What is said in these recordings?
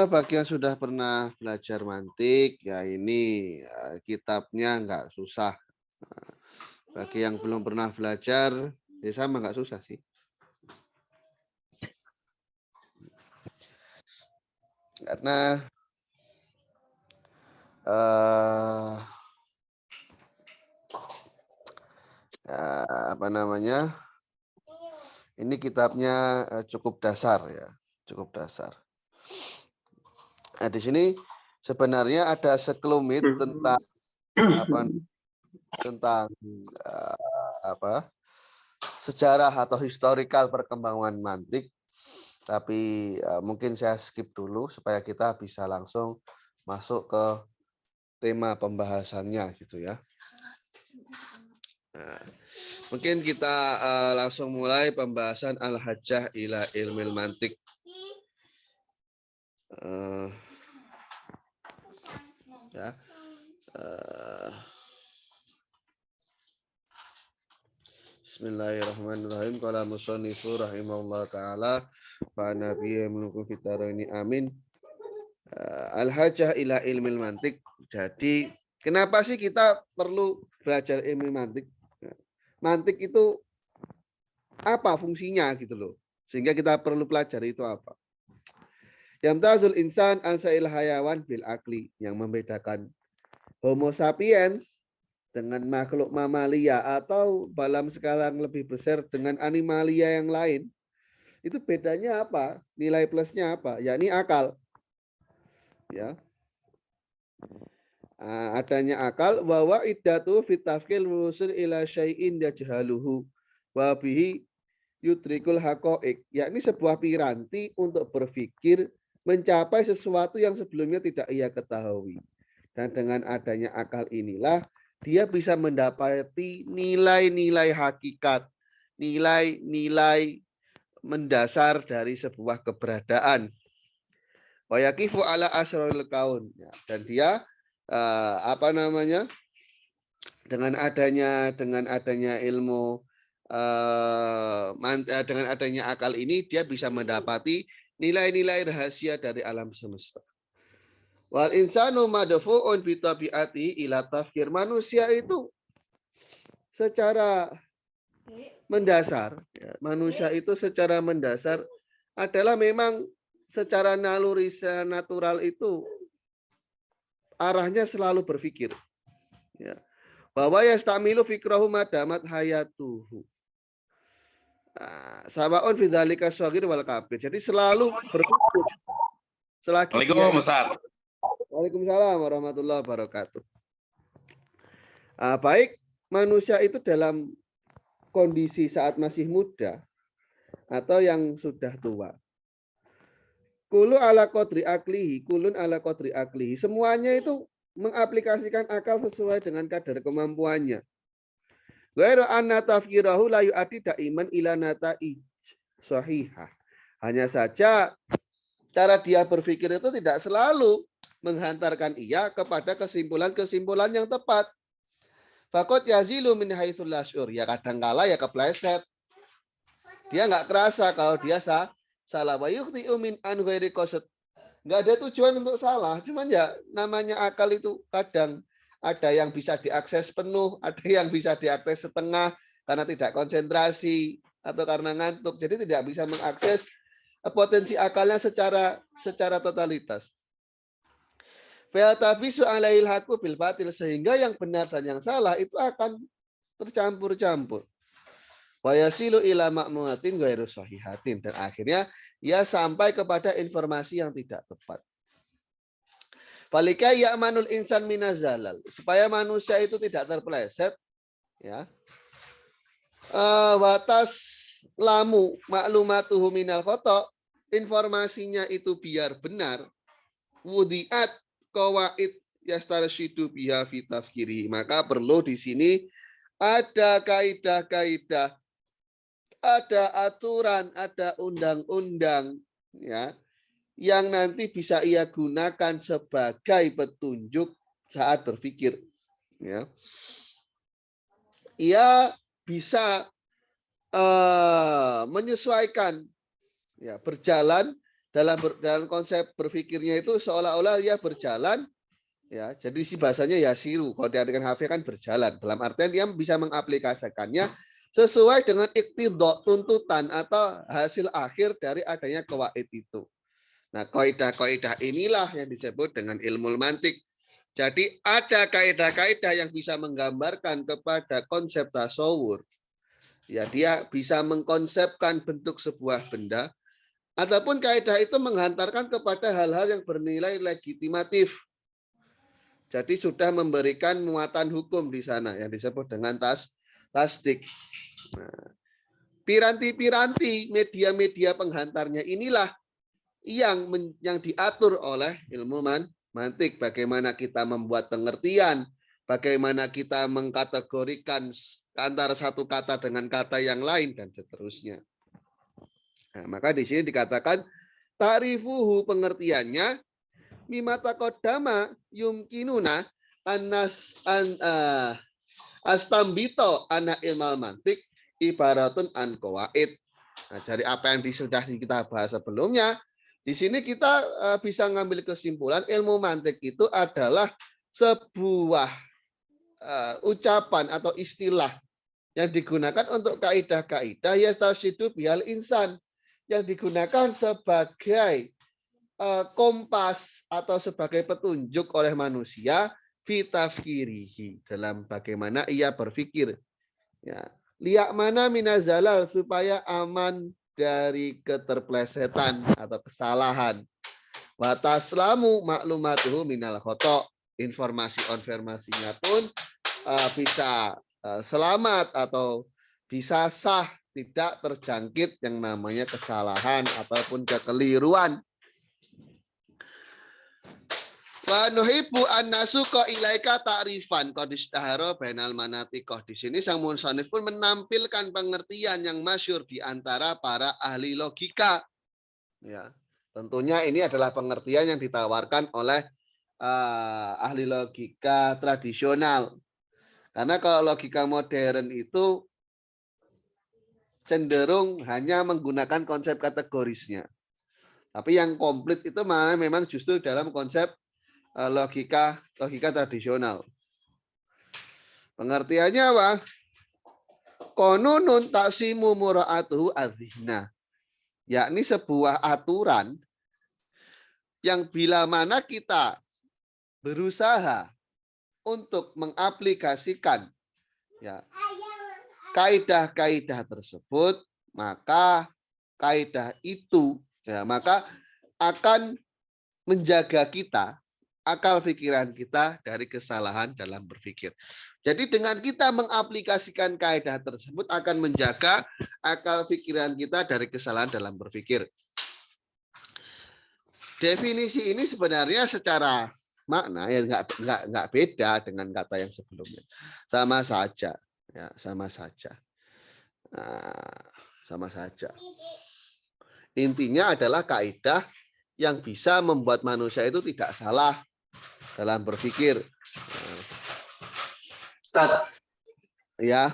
Bagi yang sudah pernah belajar mantik, ya ini kitabnya nggak susah. Bagi yang belum pernah belajar, ya sama nggak susah sih. Karena eh apa namanya? Ini kitabnya cukup dasar ya, cukup dasar. Nah, di sini sebenarnya ada sekelumit tentang apa tentang apa sejarah atau historical perkembangan mantik, tapi mungkin saya skip dulu supaya kita bisa langsung masuk ke tema pembahasannya gitu ya. Nah, mungkin kita langsung mulai pembahasan al-hajjah ila ilmil mantik. Ya. Bismillahirrahmanirrahim. Qala musannifu rahimahullah taala fa nabiyya mulku ini amin. Al-hajjah ila ilmil mantik. Jadi, kenapa sih kita perlu belajar ilmu mantik? Mantik itu apa fungsinya gitu loh. Sehingga kita perlu pelajari itu apa. Yamtazul insan ansail hayawan bil akli, yang membedakan Homo sapiens dengan makhluk mamalia atau dalam skala yang lebih besar dengan animalia yang lain. Itu bedanya apa? Nilai plusnya apa? Yakni akal. Ya. Adanya akal bahwa iddatu fitafkil rusul ila syai'in yajhaluhu wa bihi yudrikul haqa'iq, yakni sebuah piranti untuk berpikir mencapai sesuatu yang sebelumnya tidak ia ketahui. Dan dengan adanya akal inilah dia bisa mendapati nilai-nilai hakikat, nilai-nilai mendasar dari sebuah keberadaan. Wa yaqifu ala asrarul kaun. Dan dia apa namanya? Dengan adanya ilmu dengan adanya akal ini dia bisa mendapati nilai-nilai rahasia dari alam semesta. Wal insanu madfu'un bi tabi'ati ila tafkir. Manusia itu secara mendasar, ya, manusia itu secara mendasar adalah memang secara naluri natural itu arahnya selalu berpikir. Ya. Bahwa yastamilu fikrahu madamat hayatuhu. Sawaun fidzalika shaghir wal kabir. Jadi selalu berpikir selagi dia. Waalaikumsalam warahmatullahi wabarakatuh. Baik manusia itu dalam kondisi saat masih muda atau yang sudah tua. Kulun ala qadri aklihi. Semuanya itu mengaplikasikan akal sesuai dengan kadar kemampuannya. Ghairu anna tafkirahu la yu'addi daiman ila nata'ij sahihah. Hanya saja cara dia berpikir itu tidak selalu menghantarkan ia kepada kesimpulan-kesimpulan yang tepat. Fakot yazilu min haitsul lasyur. Ya kadangkala ya kepleset. Dia nggak kerasa kalau dia salah. Wa yukhti'u min an ghairi qasd. Nggak ada tujuan untuk salah. Cuman ya namanya akal itu kadang ada yang bisa diakses penuh, ada yang bisa diakses setengah karena tidak konsentrasi atau karena ngantuk. Jadi tidak bisa mengakses potensi akalnya secara totalitas. Fa'tabisu alail haqqu bil batil, sehingga yang benar dan yang salah itu akan tercampur-campur. Wa yasilu ila ma'muatin ghairu sahihatin, dan akhirnya ia sampai kepada informasi yang tidak tepat. Balika ya'manul insan minazalal, supaya manusia itu tidak terpeleset, ya. Watas lamu maklumatuhu minal khata, informasinya itu biar benar. Wudiat qawaid yastarsyidu biha fi tafkiri. Maka perlu di sini ada kaidah-kaidah, ada aturan, ada undang-undang, ya, yang nanti bisa ia gunakan sebagai petunjuk saat berpikir. Ya. Ia bisa menyesuaikan, ya, berjalan dalam konsep berpikirnya itu seolah-olah ia berjalan, ya. Jadi si bahasanya yasiru, kalau diartikan hafiz kan berjalan. Dalam artian dia bisa mengaplikasikannya sesuai dengan iktidha, tuntutan atau hasil akhir dari adanya qawaid itu. Nah, kaidah-kaidah inilah yang disebut dengan ilmu mantik. Jadi ada kaidah-kaidah yang bisa menggambarkan kepada konsep tasawur. Ya, dia bisa mengkonsepkan bentuk sebuah benda, ataupun kaidah itu menghantarkan kepada hal-hal yang bernilai legitimatif. Jadi sudah memberikan muatan hukum di sana yang disebut dengan tasdik. Nah, piranti-piranti media-media penghantarnya inilah yang diatur oleh ilmu mantik. Bagaimana kita membuat pengertian, bagaimana kita mengkategorikan antara satu kata dengan kata yang lain dan seterusnya. Nah, maka di sini dikatakan ta'rifuhu, pengertiannya, mimata kodama yumkinuna astambito anak ilmal mantik ibaratun an qawaid. Nah, dari apa yang sudah kita bahas sebelumnya, di sini kita bisa ngambil kesimpulan ilmu mantik itu adalah sebuah ucapan atau istilah yang digunakan untuk kaidah-kaidah yastasyidu bihal insan, yang digunakan sebagai kompas atau sebagai petunjuk oleh manusia fitafkirihi, dalam bagaimana ia berpikir. Ya, liak mana minazalal, supaya aman dari keterplesetan atau kesalahan. Wataslamu maklumatuhu minal khoto, informasinya pun bisa selamat atau bisa sah, tidak terjangkit yang namanya kesalahan ataupun kekeliruan. Wa nuhibbu an nasuqa ilaika ta'rifan qad istahara bainal manatiqah. Di sini sang musannif pun menampilkan pengertian yang masyhur di antara para ahli logika. Ya, tentunya ini adalah pengertian yang ditawarkan oleh ahli logika tradisional. Karena kalau logika modern itu cenderung hanya menggunakan konsep kategorisnya. Tapi yang komplit itu memang justru dalam konsep logika tradisional. Pengertiannya apa? Konunun taksimu mura'atuhu adzihna, yakni sebuah aturan yang bila mana kita berusaha untuk mengaplikasikan ya kaidah-kaidah tersebut, maka kaidah itu maka akan menjaga kita, akal pikiran kita dari kesalahan dalam berpikir. Jadi dengan kita mengaplikasikan kaidah tersebut akan menjaga akal pikiran kita dari kesalahan dalam berpikir. Definisi ini sebenarnya secara makna ya nggak beda dengan kata yang sebelumnya, sama saja, ya sama saja. Nah, sama saja. Intinya adalah kaidah yang bisa membuat manusia itu tidak salah dalam berpikir. Ustaz, ya.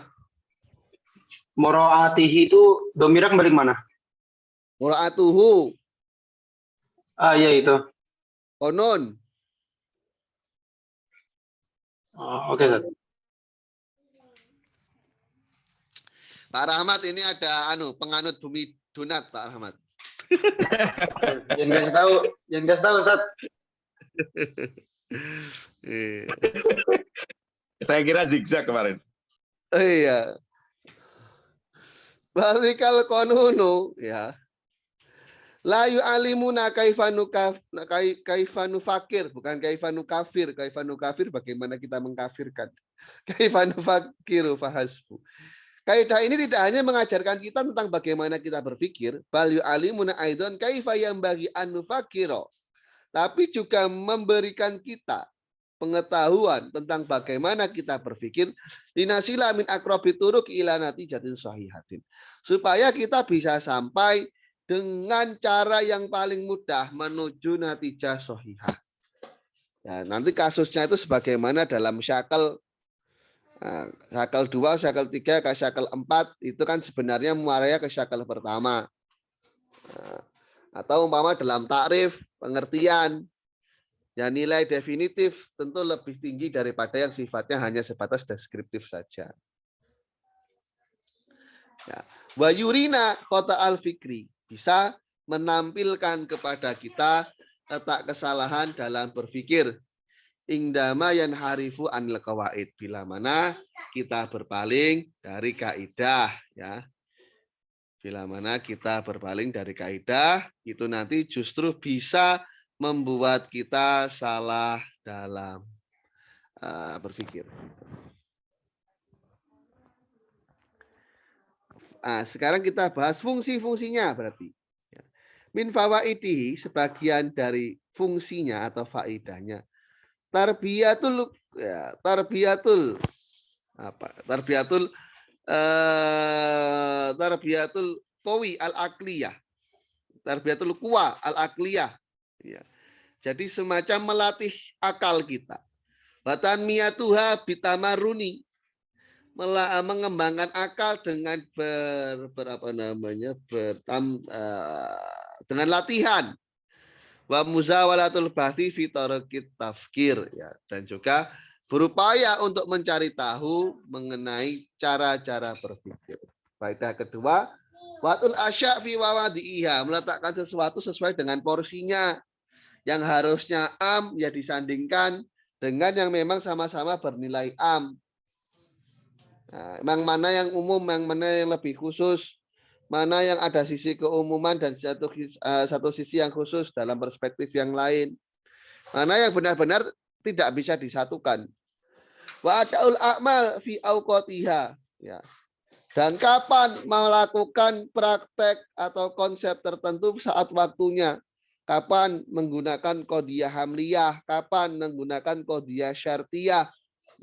Moro'atihi itu domirnya kembali mana? Mura'atuhu. Iya itu. Konon. Oke, Ustaz. Pak Rahmat ini ada penganut bumi donat, Pak Rahmat. Jangan kasih tahu, Ustaz. Saya kira zigzag kemarin. Iya. Balikal konunu, ya. La yu'alimuna kaifanu fakir, bukan kaifanu kafir. Kaifanu kafir bagaimana kita mengkafirkan. Kaifanu fakiru fahasbu. Kaidah ini tidak hanya mengajarkan kita tentang bagaimana kita berpikir, bal yu'alimuna aidon kaifa yambaghi an nufakira, tapi juga memberikan kita pengetahuan tentang bagaimana kita berpikir, linasila min aqrabi turuq ila natijatin sahihatin, supaya kita bisa sampai dengan cara yang paling mudah menuju natijah sahihah. Ya, nanti kasusnya itu sebagaimana dalam syakal 2, syakal 3, ke syakal 4 itu kan sebenarnya muaranya ke syakal pertama. Atau umpama dalam takrif, pengertian, ya nilai definitif tentu lebih tinggi daripada yang sifatnya hanya sebatas deskriptif saja. Ya. Wa yurina kota al-fikri, bisa menampilkan kepada kita letak kesalahan dalam berpikir. Indama yanharifu anil qawaid, bila mana kita berpaling dari kaidah, ya. Bila mana kita berpaling dari kaidah, itu nanti justru bisa membuat kita salah dalam berpikir. Nah, sekarang kita bahas fungsi-fungsinya berarti. Min fawaidihi, sebagian dari fungsinya atau faidahnya. Tarbiyatul tarbiyatul qawi al-aqliyah. Tarbiyatul quwa al-aqliyah. Ya. Jadi semacam melatih akal kita. Batanmiyatuha bitamaruni, mengembangkan akal dengan dengan latihan. Wa muzawalatul bahthi fi taraqit tafkir, ya, dan juga berupaya untuk mencari tahu mengenai cara-cara berpikir. Faedah kedua, watul asya' fi wawadi'iha, meletakkan sesuatu sesuai dengan porsinya. Yang harusnya am ya disandingkan dengan yang memang sama-sama bernilai am. Nah, yang mana yang umum, yang mana yang lebih khusus, mana yang ada sisi keumuman dan satu sisi yang khusus dalam perspektif yang lain. Mana yang benar-benar tidak bisa disatukan. Wa adaul a'mal fi auqatiha, ya. Dan kapan melakukan praktek atau konsep tertentu saat waktunya. Kapan menggunakan qadhiyah hamliyah, kapan menggunakan qadhiyah syartiyah,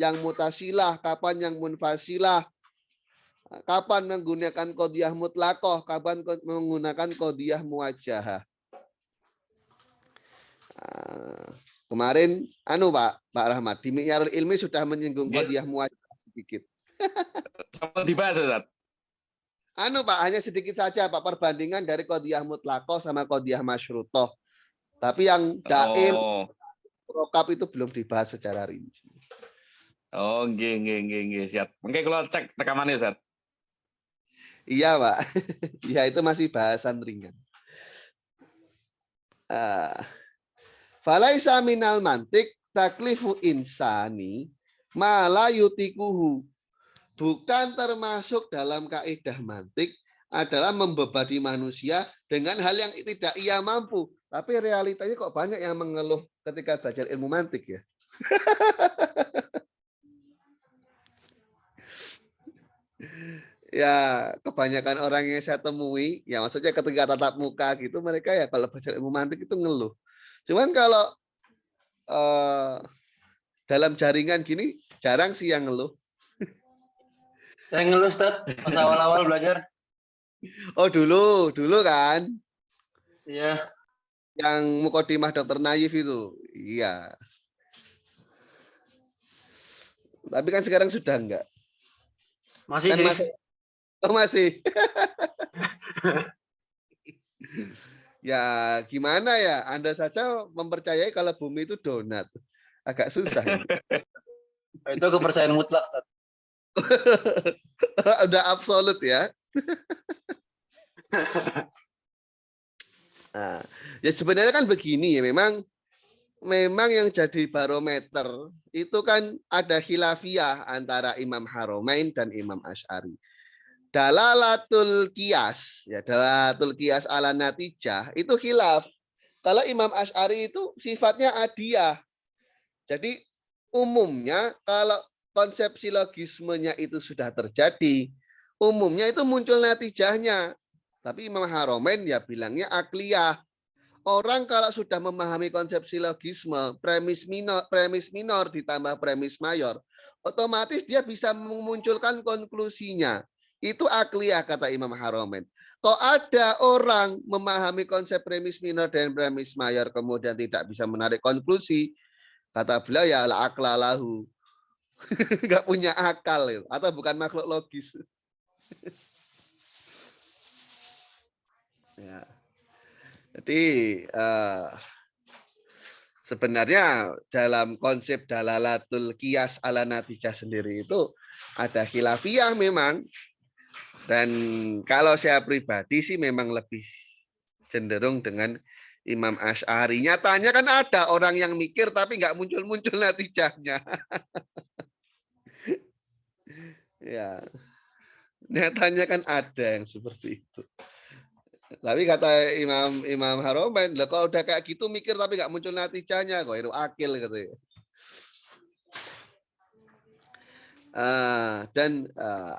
yang mutasilah, kapan yang munfasilah, kapan menggunakan qadhiyah mutlaqah, kapan menggunakan qadhiyah muwajjahah. Kemarin Pak Rahmat di Mi'yarul Ilmi sudah menyinggung qadhiyah muwajjahah sedikit. Sempat dibahas, Ustaz. Pak, hanya sedikit saja Pak, perbandingan dari qadhiyah mutlaqah sama qadhiyah masyrutoh. Tapi yang dail, rokab itu belum dibahas secara rinci. Oh, nggih, siap. Mungkin kalau cek rekamannya, Ustaz. Iya, Pak. Ya, itu masih bahasan ringan. Falaisa minal mantik taklifu insani ma la yutikuhu. Bukan termasuk dalam kaidah mantik adalah membebani manusia dengan hal yang tidak ia mampu. Tapi realitanya kok banyak yang mengeluh ketika belajar ilmu mantik, ya. Ya, kebanyakan orang yang saya temui, ya maksudnya ketika tatap muka gitu, mereka ya kalau belajar ilmu mantik itu ngeluh. Cuman kalau dalam jaringan gini, jarang sih yang ngeluh. Saya ngeluh, Ustaz, pas awal-awal belajar. Oh, dulu kan? Iya. Yang Muqaddimah Dr. Naif itu. Iya. Tapi kan sekarang sudah enggak. Masih Kan sih. masih. Oh, masih. Ya, gimana ya? Anda saja mempercayai kalau bumi itu donat. Agak susah. Itu kepercayaan mutlak, Ustaz. Udah absolut ya. Nah, ya sebenarnya kan begini ya, memang yang jadi barometer itu kan ada khilafiyah antara Imam Haromain dan Imam Asy'ari. Dalalatul qiyas, ya dalalatul qiyas ala natijah itu khilaf. Kalau Imam Asy'ari itu sifatnya adiyah. Jadi umumnya kalau konsep silogismenya itu sudah terjadi, umumnya itu muncul natijahnya. Tapi Imam Haromain ya bilangnya akliyah. Orang kalau sudah memahami konsep silogisme, premis minor ditambah premis mayor, otomatis dia bisa memunculkan konklusinya. Itu akliyah kata Imam Haromain. Kok ada orang memahami konsep premis minor dan premis mayor kemudian tidak bisa menarik konklusi, kata beliau ya la akla lahu. Nggak punya akal atau bukan makhluk logis. Ya. Jadi sebenarnya dalam konsep dalalatul qiyas ala natijah sendiri itu ada khilafiyah memang. Dan kalau saya pribadi sih memang lebih cenderung dengan Imam Asy'ari. Nyatanya kan ada orang yang mikir tapi nggak muncul-muncul natijahnya. Ya, nyatanya kan ada yang seperti itu. Tapi kata Imam Haromen, lah kalau udah kayak gitu mikir tapi nggak muncul natijahnya, kok itu akil gitu ya. Dan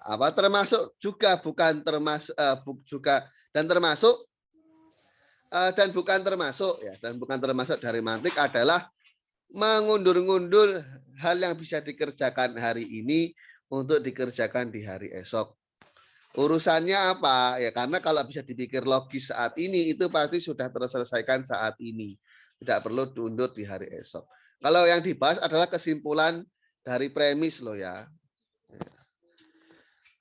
apa termasuk juga bukan termasuk juga dan termasuk dan bukan termasuk ya dan bukan termasuk dari mantik adalah mengundur-ngundur hal yang bisa dikerjakan hari ini untuk dikerjakan di hari esok. Urusannya apa? Ya karena kalau bisa dipikir logis saat ini itu pasti sudah terselesaikan saat ini. Tidak perlu diundur di hari esok. Kalau yang dibahas adalah kesimpulan dari premis loh ya.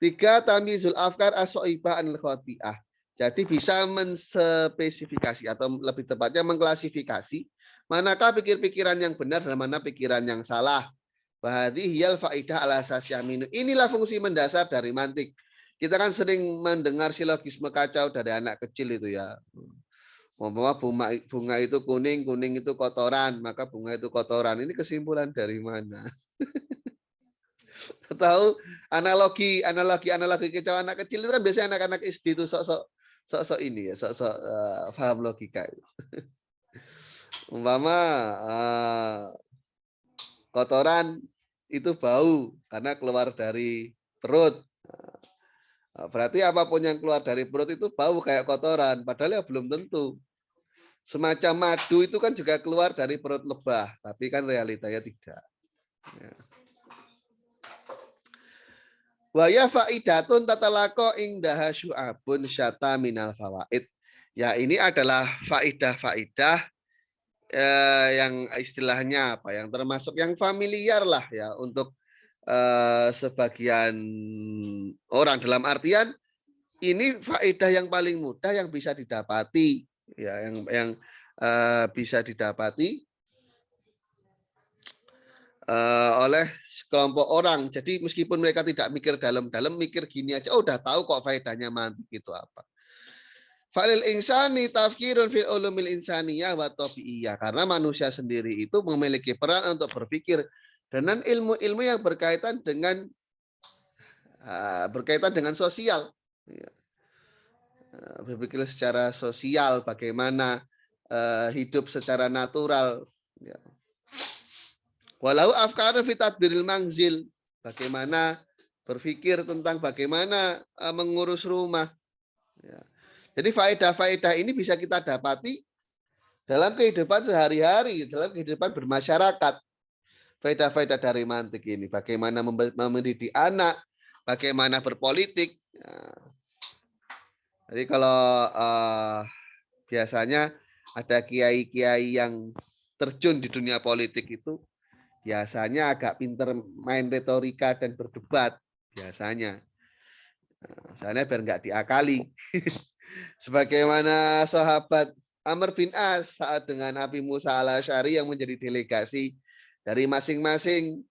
3 tamyizul afkar as-soibah anil khoti'ah. Jadi bisa menspesifikasi atau lebih tepatnya mengklasifikasi manakah pikir-pikiran yang benar dan mana pikiran yang salah. Bahadhiyal faidah ala asasiyah minu. Inilah fungsi mendasar dari mantik. Kita kan sering mendengar silogisme kacau dari anak kecil itu ya. Umpama bunga itu kuning, kuning itu kotoran, maka bunga itu kotoran. Ini kesimpulan dari mana? Tahu analogi kecau anak kecil itu kan biasanya anak-anak SD itu sok ini ya, sok paham logika. Umpama kotoran itu bau karena keluar dari perut. Berarti apapun yang keluar dari perut itu bau kayak kotoran, padahal ya belum tentu. Semacam madu itu kan juga keluar dari perut lebah, tapi kan realitanya tidak. Ya. Waya faidatun tatalako indaha syu'abun syata minal fawaid. Ya ini adalah faidah-faidah yang istilahnya apa? Yang termasuk yang familiar lah ya untuk sebagian orang, dalam artian ini faedah yang paling mudah yang bisa didapati ya, yang bisa didapati oleh sekelompok orang. Jadi meskipun mereka tidak mikir dalam-dalam, mikir gini aja, oh udah tahu kok faedahnya mantik itu apa. Falil insani tafkirun fil ulumil insaniyah wa tabi'iyah. Karena manusia sendiri itu memiliki peran untuk berpikir dengan ilmu-ilmu yang berkaitan dengan sosial. Berpikir secara sosial, bagaimana hidup secara natural. Walau afkaru fi tadbiril manzil, bagaimana berpikir tentang bagaimana mengurus rumah. Jadi faedah-faedah ini bisa kita dapati dalam kehidupan sehari-hari, dalam kehidupan bermasyarakat. Faedah-faedah dari mantik ini, bagaimana mendidik anak, bagaimana berpolitik. Jadi kalau biasanya ada kiai-kiai yang terjun di dunia politik itu biasanya agak pinter main retorika dan berdebat biasanya. Misalnya biar nggak diakali. Sebagaimana sahabat Amr bin As saat dengan Abi Musa al-Asy'ari yang menjadi delegasi dari masing-masing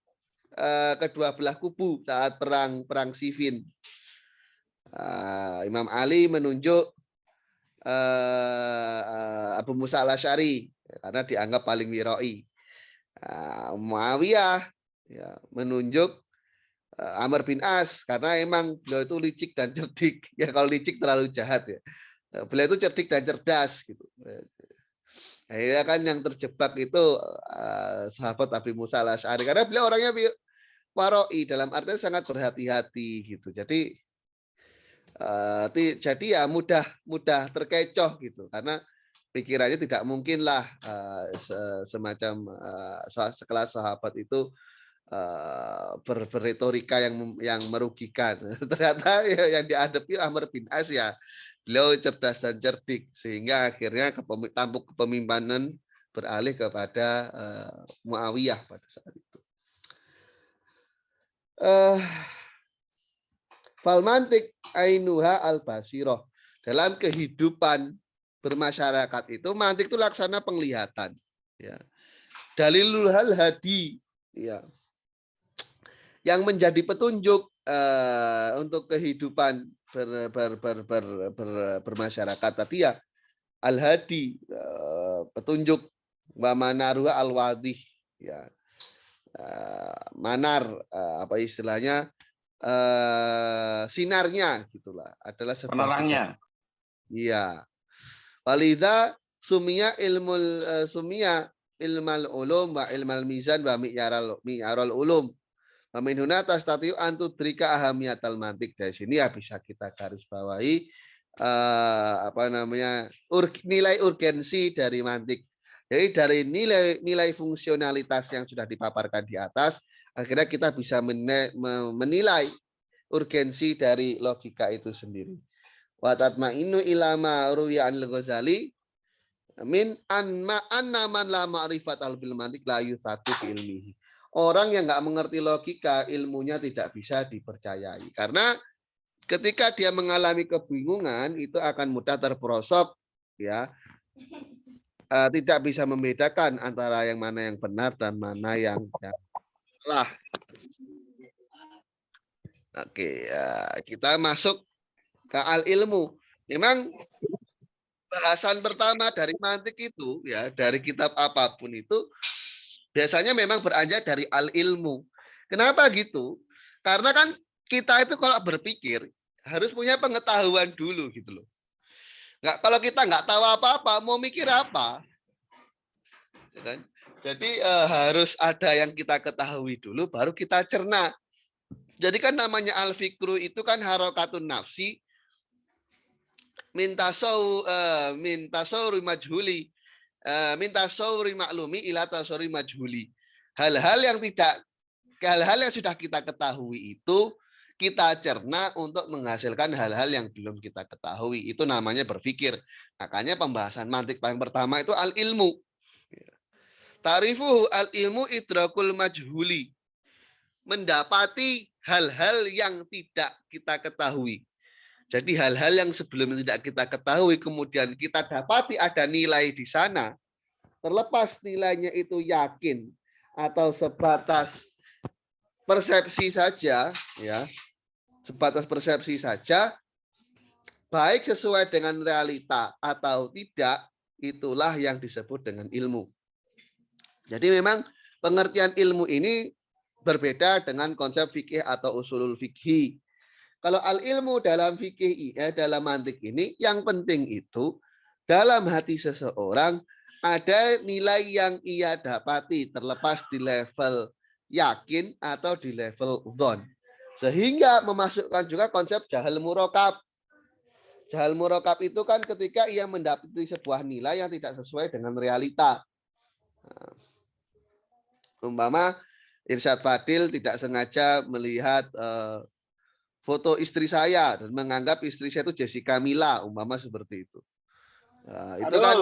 kedua belah kubu saat perang Siffin. Imam Ali menunjuk Abu Musa al-Asy'ari karena dianggap paling wiroi. Muawiyah ya, menunjuk Amr bin As karena emang beliau itu licik dan cerdik. Ya kalau licik terlalu jahat ya. Beliau itu cerdik dan cerdas gitu. Akhirnya kan yang terjebak itu sahabat Abi Musa al-Asy'ari karena beliau orangnya waroi, dalam artian sangat berhati-hati gitu. Jadi ya mudah terkecoh gitu karena pikirannya tidak mungkinlah semacam sekelas sahabat itu berretorika yang merugikan. Ternyata yang dihadapi Amr bin As ya beliau cerdas dan cerdik sehingga akhirnya tampuk kepemimpinan beralih kepada Muawiyah pada saat itu. Fal mantik ainuha al basiroh, dalam kehidupan bermasyarakat itu mantik itu laksana penglihatan. Ya. Dalilul hal hadi, ya, yang menjadi petunjuk untuk kehidupan bermasyarakat tadi ya al hadi, petunjuk, wa manaruha al wadih, ya, manar, apa istilahnya, sinarnya gitulah, adalah sebuah Penerangnya. iya. Walidha sumia ilmal ulum wa ilmal mizan wa mi'yaral ulum. Wa min huna tastatiu an tudrika ahamiyatal mantik. Dari sini ya bisa kita garis bawahi apa namanya, nilai urgensi dari mantik. Jadi dari nilai fungsionalitas yang sudah dipaparkan di atas, akhirnya kita bisa menilai urgensi dari logika itu sendiri. Wa tatma'innu ila ma ruwiya anil Ghazali min anna man la ma'rifat al bil mantik la yusatu fi ilmihi. Orang yang nggak mengerti logika, ilmunya tidak bisa dipercayai. Karena ketika dia mengalami kebingungan, itu akan mudah terperosok, ya, tidak bisa membedakan antara yang mana yang benar dan mana yang salah. Oke, ya, kita masuk ke al ilmu. Memang bahasan pertama dari mantik itu, ya, dari kitab apapun itu biasanya memang beranjak dari al ilmu. Kenapa gitu? Karena kan kita itu kalau berpikir harus punya pengetahuan dulu gitu loh. Kalau kita nggak tahu apa-apa, mau mikir apa? Ya kan? Jadi harus ada yang kita ketahui dulu, baru kita cerna. Jadi kan namanya al-fikru itu kan harokatun nafsi, minta sauri majhuli, minta sauri maklumi ila tasawuri majhuli. Hal-hal yang sudah kita ketahui itu kita cerna untuk menghasilkan hal-hal yang belum kita ketahui. Itu namanya berpikir. Makanya pembahasan mantik paling pertama itu al-ilmu. Ta'rifuhu al-ilmu idrakul majhuli. Mendapati hal-hal yang tidak kita ketahui. Jadi hal-hal yang sebelumnya tidak kita ketahui, kemudian kita dapati ada nilai di sana. Terlepas nilainya itu yakin atau sebatas persepsi saja, ya, sebatas persepsi saja, baik sesuai dengan realita atau tidak, itulah yang disebut dengan ilmu. Jadi memang pengertian ilmu ini berbeda dengan konsep fikih atau usulul fikih. Kalau al-ilmu dalam fikih, dalam mantik ini, yang penting itu dalam hati seseorang ada nilai yang ia dapati terlepas di level yakin atau di level dzon. Sehingga memasukkan juga konsep jahal murokab. Jahal murokab itu kan ketika ia mendapati sebuah nilai yang tidak sesuai dengan realita. Umpama Irsyad Fadil tidak sengaja melihat foto istri saya dan menganggap istri saya itu Jessica Mila, umpama seperti itu. Nah, itu kan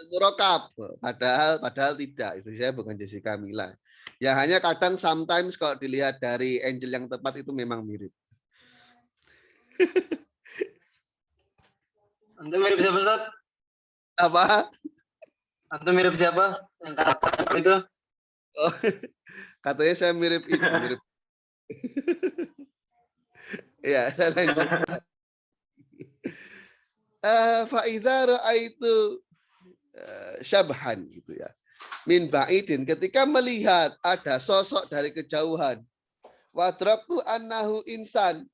murokab, padahal tidak, istri saya bukan Jessica Mila. Ya hanya kadang sometimes kalau dilihat dari angel yang tepat itu memang mirip. Anda mirip siapa, Ustaz? Apa? Anda mirip siapa? Yang karakter itu? Oh, katanya saya mirip itu, mirip. Ya, lanjut. Fa'idza ra'aitu syabhan gitu ya. Min ba'idin, ketika melihat ada sosok dari kejauhan. Wadraktu annahu insan.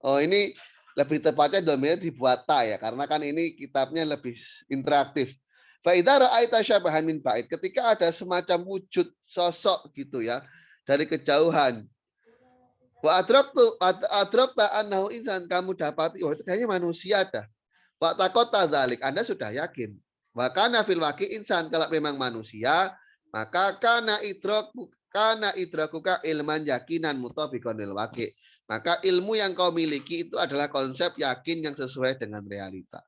Oh, ini lebih tepatnya domainnya dibuat ta ya, karena kan ini kitabnya lebih interaktif. Fa'idza ra'aita syabhan min ba'id, ketika ada semacam wujud sosok gitu ya dari kejauhan. Wa adrakta annahu insan, kamu dapati oh itu kayaknya manusia dah. Wa taqatta dzalik, Anda sudah yakin. Wa kana fil waqi insan, kalau memang manusia, maka kana idrakuka ilman yakinan mutabiqan lil waqi. Maka ilmu yang kau miliki itu adalah konsep yakin yang sesuai dengan realita.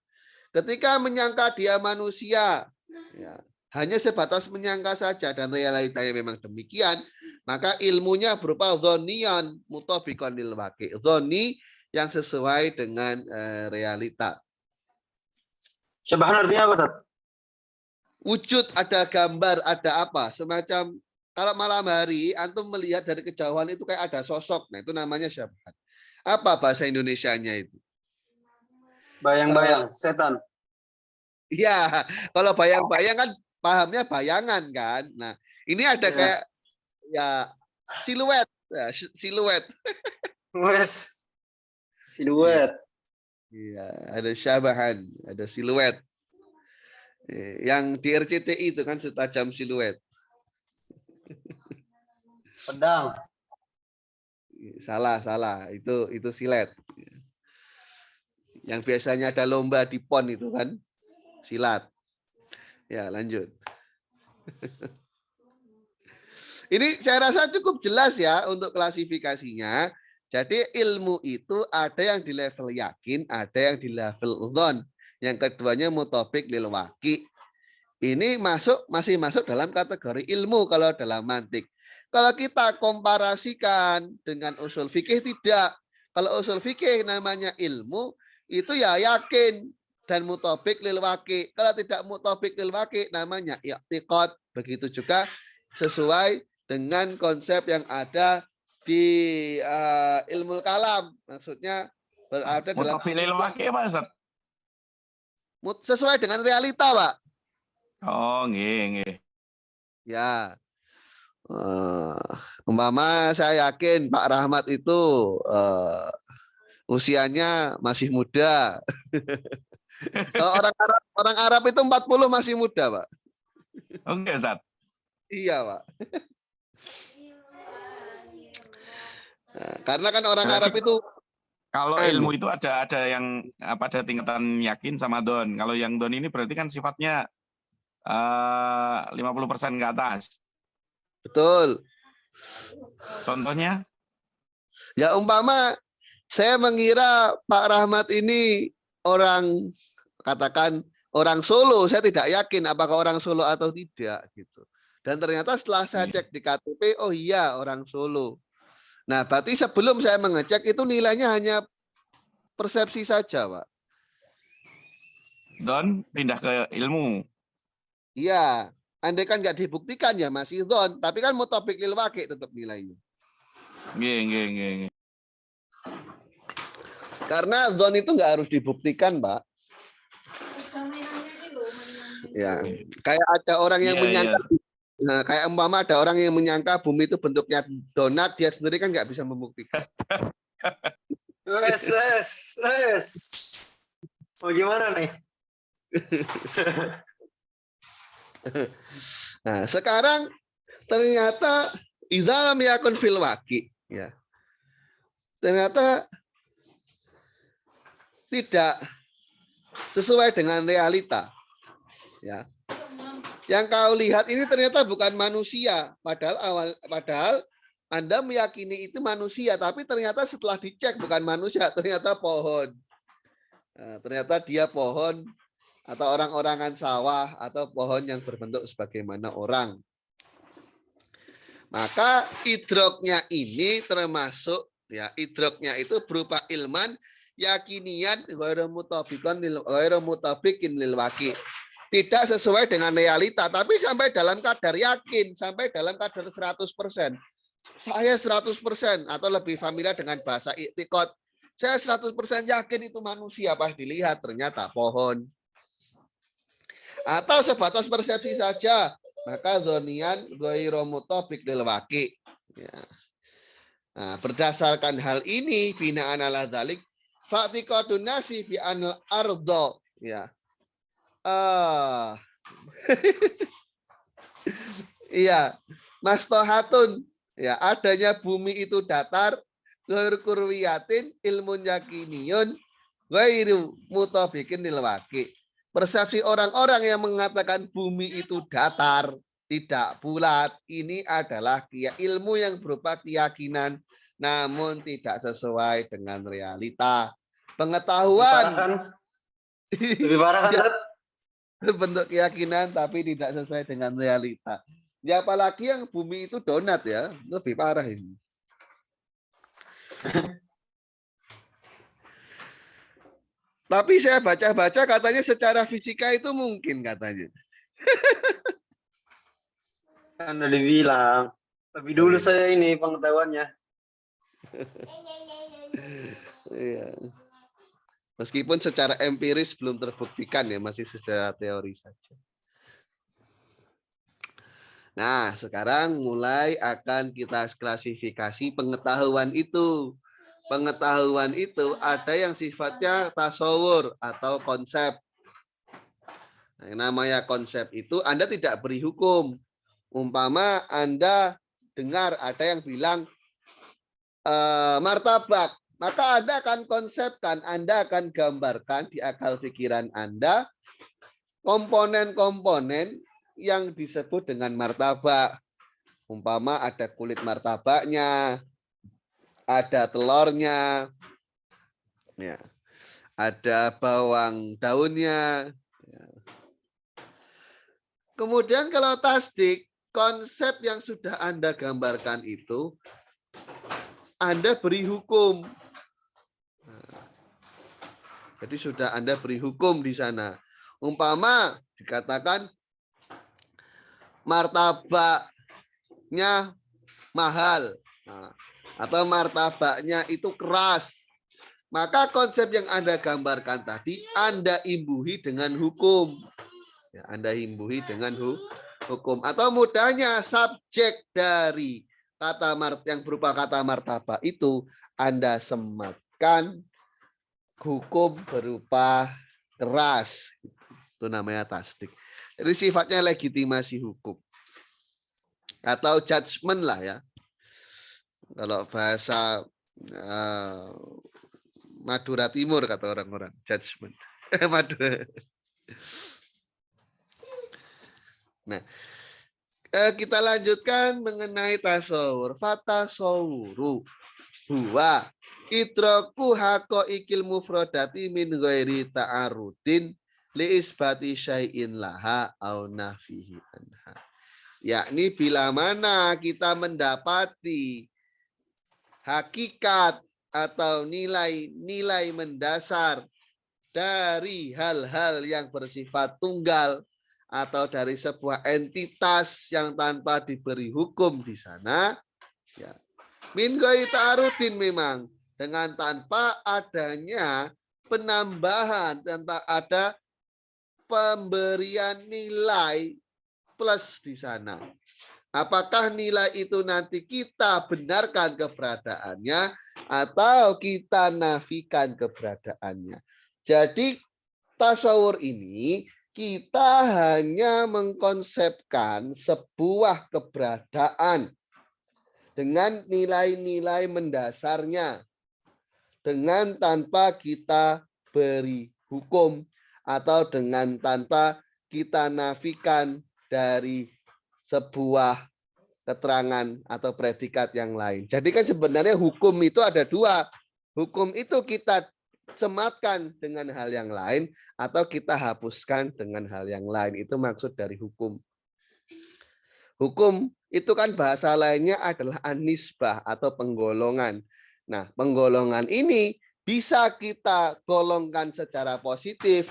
Ketika menyangka dia manusia, ya, hanya sebatas menyangka saja dan realitanya memang demikian, maka ilmunya berupa dzoniyan mutabiqan lil waqi'. Dzoni yang sesuai dengan realita. Syabahan artinya apa, Ustaz? Wujud, ada gambar, ada apa, semacam kalau malam hari antum melihat dari kejauhan itu kayak ada sosok, nah itu namanya syabahan. Apa bahasa Indonesianya itu? Bayang-bayang, setan. Iya, kalau bayang-bayang kan pahamnya bayangan kan. Nah, ini ada Iya. kayak ya siluet, ya, siluet. Wes, siluet. Iya, ada syabahan, ada siluet. Yang di RCTI itu kan setajam siluet. Pedang. Salah, salah. Itu silet. Yang biasanya ada lomba di PON itu kan silat. Ya, lanjut. Ini saya rasa cukup jelas ya untuk klasifikasinya. Jadi ilmu itu ada yang di level yakin, ada yang di level dzon. Yang keduanya mutofik lil waqi. Ini masih masuk dalam kategori ilmu kalau dalam mantik. Kalau kita komparasikan dengan usul fikih tidak. Kalau usul fikih namanya ilmu itu ya yakin dan mutofik lil waqi. Kalau tidak mutofik lil waqi namanya i'tiqad. Begitu juga sesuai dengan konsep yang ada di ilmu kalam. Maksudnya berada dalam Mutafilil waqi apa, Ustaz? sesuai dengan realita, Pak. Oh, nggih. Ya. Umpama saya yakin Pak Rahmat itu usianya masih muda. Kalau orang Arab itu 40 masih muda, Pak. Oke, Ustaz. Iya, Pak. Nah, karena kan orang Berarti Arab itu kalau ilmu itu ada yang pada tingkatan yakin sama don. Kalau yang don ini berarti kan sifatnya 50% ke atas. betul. Contohnya? Ya umpama saya mengira Pak Rahmat ini orang, katakan orang Solo, saya tidak yakin apakah orang Solo atau tidak gitu. Dan ternyata setelah saya cek di KTP, oh iya orang Solo. Nah, berarti sebelum saya mengecek itu nilainya hanya persepsi saja, Pak. Don pindah ke ilmu. Iya, andai kan nggak dibuktikan ya masih dzon, tapi kan mutofik lil waqi tetap nilainya. Nggih. Karena dzon itu nggak harus dibuktikan, Pak. Ya, kayak ada orang yang menyangka, nah, kayak umpama ada orang yang menyangka bumi itu bentuknya donat, dia sendiri kan nggak bisa membuktikan. Wes. Mau gimana nih? Nah, sekarang ternyata idza lam yakun fil waqi, ya. Ternyata tidak sesuai dengan realita. Ya. Yang kau lihat ini ternyata bukan manusia, padahal Anda meyakini itu manusia, tapi ternyata setelah dicek bukan manusia, ternyata pohon. Nah, ternyata dia pohon atau orang-orangan sawah atau pohon yang berbentuk sebagaimana orang. Maka idroknya ini termasuk ya idroknya itu berupa ilman yakinian ghairu mutafiqin lil waqi. Tidak sesuai dengan realita, tapi sampai dalam kadar yakin, sampai dalam kadar 100%. Saya 100% atau lebih familiar dengan bahasa i'tiqad. Saya 100% yakin itu manusia, pas dilihat ternyata pohon. Atau sebatas persepsi saja, maka zonian ghairu mutafiq lil waqi. Ya. Nah, berdasarkan hal ini binaan ala dzalik fa'tiqadun nasi bi anil ardo, ya. Iya, mastohatun, ya, adanya bumi itu datar, ghairu kurwiyatin ilmun yakiniyun ghairu mutafiqin lil waqi. Persepsi orang-orang yang mengatakan bumi itu datar, tidak bulat, ini adalah ilmu yang berupa keyakinan namun tidak sesuai dengan realita. Pengetahuan Lebih parah kan, Tat? bentuk keyakinan tapi tidak sesuai dengan realita. Ya apalagi yang bumi itu donat ya, lebih parah ini. Tapi saya baca-baca katanya secara fisika itu mungkin katanya. Kan udah dibilang. Lebih dulu saya ini pengetahuannya. Iya. Meskipun secara empiris belum terbuktikan ya, masih secara teori saja. Nah, sekarang mulai akan kita klasifikasi pengetahuan itu. Pengetahuan itu ada yang sifatnya tasawur atau konsep. Nah, yang namanya konsep itu Anda tidak beri hukum. Umpama Anda dengar ada yang bilang martabak, maka Anda akan konsepkan, Anda akan gambarkan di akal pikiran Anda komponen-komponen yang disebut dengan martabak. Umpama ada kulit martabaknya, ada telurnya, ya, ada bawang daunnya. Ya. Kemudian kalau tasdik, konsep yang sudah Anda gambarkan itu, Anda beri hukum. Jadi sudah Anda beri hukum di sana. Umpama dikatakan martabaknya mahal, atau martabaknya itu keras. Maka konsep yang Anda gambarkan tadi, Anda imbuhi dengan hukum. Ya, Anda imbuhi dengan hukum. Atau mudahnya subjek dari kata yang berupa kata martabak itu Anda sematkan hukum berupa keras. Itu namanya tasdik. Jadi sifatnya legitimasi hukum. Atau judgment lah ya. Kalau bahasa Madura Timur kata orang-orang, judgment. Madura. Nah, kita lanjutkan mengenai tasawur. Fatasawuru huwa idraku haqaiqil mufradati min ghairi ta'arudin li isbati syai'in laha au nafihi anha. Yakni bila mana kita mendapati hakikat atau nilai-nilai mendasar dari hal-hal yang bersifat tunggal atau dari sebuah entitas yang tanpa diberi hukum di sana, ya. Min ghairi ta'arudin memang dengan tanpa adanya penambahan, tanpa ada pemberian nilai plus di sana. Apakah nilai itu nanti kita benarkan keberadaannya atau kita nafikan keberadaannya. Jadi tasawur ini kita hanya mengkonsepkan sebuah keberadaan dengan nilai-nilai mendasarnya, dengan tanpa kita beri hukum atau dengan tanpa kita nafikan dari sebuah keterangan atau predikat yang lain. Jadi kan sebenarnya hukum itu ada dua. Hukum itu kita sematkan dengan hal yang lain atau kita hapuskan dengan hal yang lain. Itu maksud dari hukum. Hukum itu kan bahasa lainnya adalah anisbah atau penggolongan. Nah, penggolongan ini bisa kita golongkan secara positif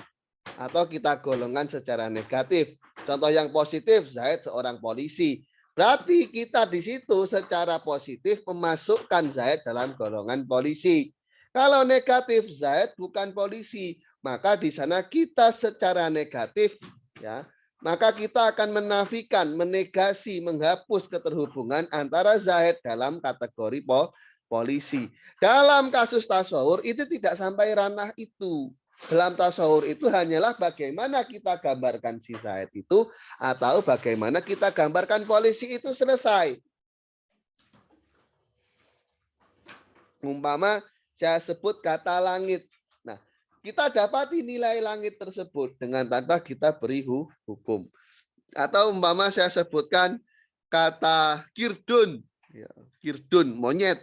atau kita golongkan secara negatif. Contoh yang positif, Zaid seorang polisi. Berarti kita di situ secara positif memasukkan Zaid dalam golongan polisi. Kalau negatif, Zaid bukan polisi, maka di sana kita secara negatif, ya, maka kita akan menafikan, menegasi, menghapus keterhubungan antara Zaid dalam kategori polisi. Dalam kasus tasawur itu tidak sampai ranah itu. Dalam tasawur itu hanyalah bagaimana kita gambarkan si Zaid itu atau bagaimana kita gambarkan polisi itu selesai. Umpama saya sebut kata langit. Nah, kita dapati nilai langit tersebut dengan tanpa kita beri hukum. Atau umpama saya sebutkan kata kirdun. Ya, kirdun, monyet.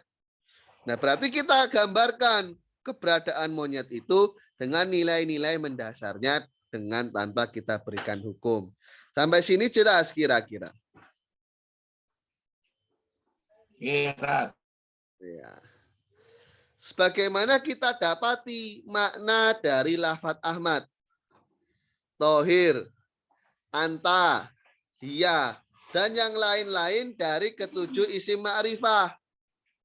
Nah, berarti kita gambarkan keberadaan monyet itu dengan nilai-nilai mendasarnya dengan tanpa kita berikan hukum. Sampai sini jelas kira-kira. Iya, Ustaz. Ya. sebagaimana kita dapati makna dari lafadz Ahmad, Tohir, Anta, Hiya, dan yang lain-lain dari ketujuh isim ma'rifah.